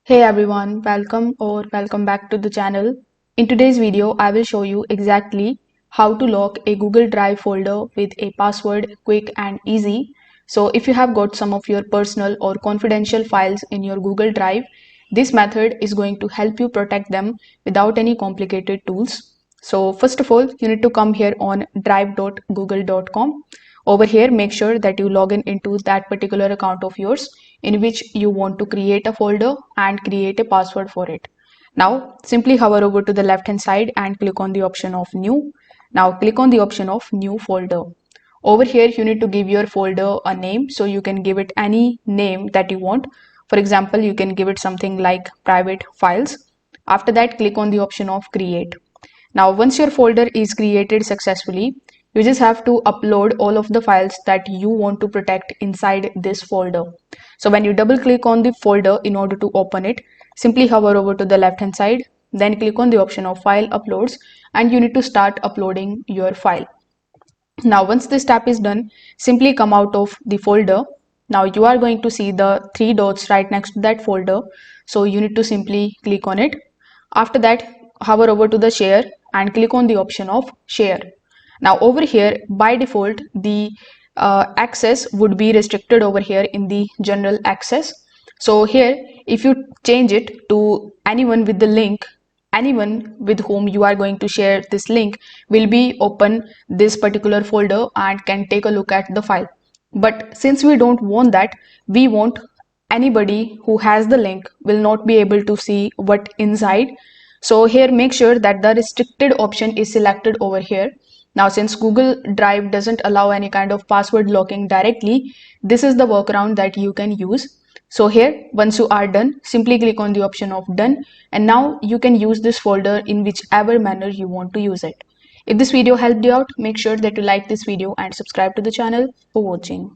Hey everyone, welcome back to the channel. In today's video, I will show you exactly how to lock a Google Drive folder with a password quick and easy. So if you have got some of your personal or confidential files in your Google Drive, this method is going to help you protect them without any complicated tools. So first of all, you need to come here on drive.google.com. Over here, make sure that you log in into that particular account of yours in which you want to create a folder and create a password for it. Now, simply hover over to the left hand side and click on the option of new. Now, click on the option of new folder. Over here, you need to give your folder a name, so you can give it any name that you want. For example, you can give it something like private files. After that, click on the option of create. Now, once your folder is created successfully, you just have to upload all of the files that you want to protect inside this folder. So when you double click on the folder in order to open it, simply hover over to the left hand side, then click on the option of file uploads, and you need to start uploading your file. Now, once this step is done, simply come out of the folder. Now you are going to see the three dots right next to that folder. So you need to simply click on it. After that, hover over to the share and click on the option of share. Now over here, by default, the access would be restricted over here in the general access. So here, if you change it to anyone with the link, anyone with whom you are going to share this link will be open this particular folder and can take a look at the file. But since we don't want that, we want anybody who has the link will not be able to see what inside. So here, make sure that the restricted option is selected over here. Now, since Google Drive doesn't allow any kind of password locking directly, this is the workaround that you can use. So here, once you are done, simply click on the option of done, and now you can use this folder in whichever manner you want to use it. If this video helped you out, make sure that you like this video and subscribe to the channel for watching.